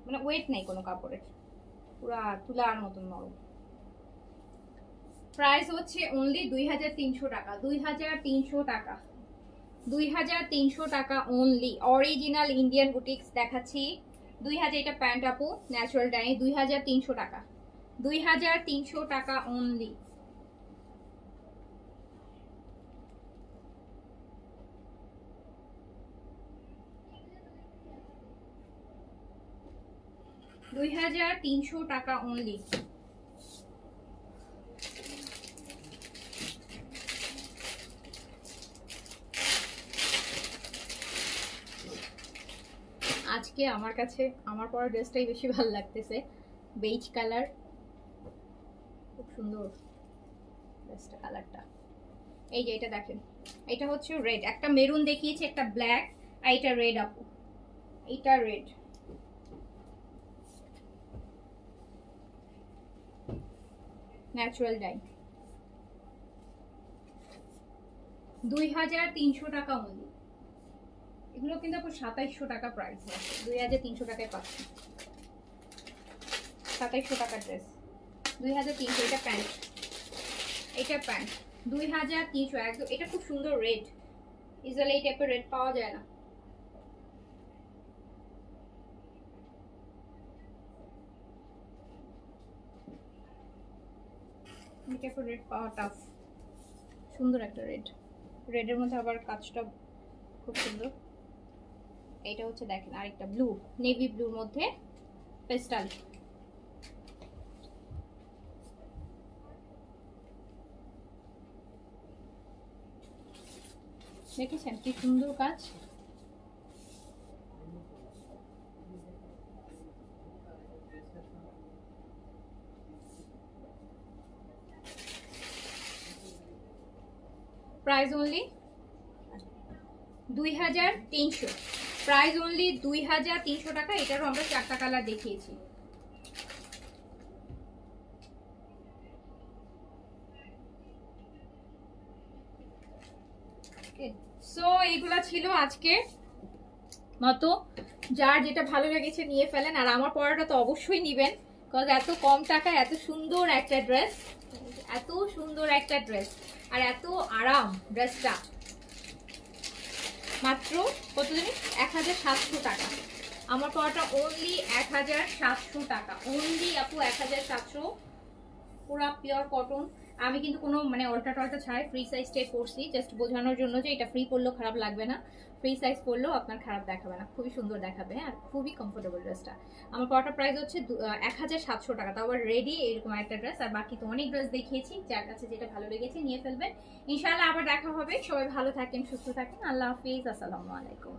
মানে ওয়েট নেই কোনো কাপড়ের, পুরা তুলার মতন নরম। প্রাইস হচ্ছে অনলি 2300 টাকা, 2300 টাকা, 2300 টাকা অনলি। অরিজিনাল ইন্ডিয়ান বুটিক্স দেখাচ্ছি। 2000, এটা প্যান্ট আপু ন্যাচারাল ডাই, 2300 টাকা, 2300 টাকা অনলি। টাকা অনলি। আজকে আমার কাছে আমার পরা ড্রেসটাই বেশি ভালো লাগতেছে, বেজ কালার, খুব সুন্দর ড্রেসটা, কালারটা। এই যে এটা দেখেন, এটা হচ্ছে রেড, একটা মেরুন দেখিয়েছি, একটা ব্ল্যাক, আর এটা রেড আপু, এটা রেড। ন্যাচারাল ডাই, 2300 টাকা অনলি, এগুলো কিন্তু আপু 2700 টাকা প্রাইস আছে, 2300 টাকায় পাচ্ছি। 2700 টাকার ড্রেস 2300। এটা প্যান্ট, এটা প্যান্ট 2300 একদম। এটা খুব সুন্দর রেড, ইজিলি এই টাইপের রেড পাওয়া যায় না। এই টাইপের রেড পাওয়া টাফ। সুন্দর একটা রেড, রেডের মধ্যে আবার কাজটা খুব সুন্দর। এটা হচ্ছে দেখেন আরেকটা ব্লু, নেভি ব্লুর মধ্যে পেস্টাল। দেখেছেন কি সুন্দর কাজ। প্রাইস অনলি 2300, প্রাইস অনলি 2300 টাকা। এটারও আমরা 4টা কালার দেখিয়েছি। সো এইগুলা ছিল আজকে মতো। যার যেটা ভালো লেগেছে নিয়ে ফেলেন, আর আমার পড়াটা তো অবশ্যই নিবেন, কারণ এত কম টাকায় এত সুন্দর একটা ড্রেস, এত সুন্দর একটা ড্রেস আর এত আরাম। ড্রেসটা মাত্র কত জানি 1700 টাকা। আমার পড়াটা অনলি 1700 টাকা, অনলি আপু 1700। পুরা পিওর কটন। আমি কিন্তু কোনো মানে অল্টা টল্টা ছাড়াই ফ্রি সাইজ স্টে করছি, জাস্ট বোঝানোর জন্য যে এটা ফ্রি পরলেও খারাপ লাগবে না, ফ্রি সাইজ পরলেও আপনার খারাপ দেখাবে না, খুবই সুন্দর দেখাবে আর খুবই কমফোর্টেবল ড্রেসটা। আমার পড়াটা প্রাইস হচ্ছে 1700 টাকা, তাও আবার রেডি এরকম একটা ড্রেস। আর বাকি তো অনেক ড্রেস দেখিয়েছি, যার কাছে যেটা ভালো লেগেছে নিয়ে ফেলবেন। ইনশাআল্লাহ আবার দেখা হবে। সবাই ভালো থাকেন, সুস্থ থাকেন। আল্লাহ হাফিজ, আসসালামু আলাইকুম।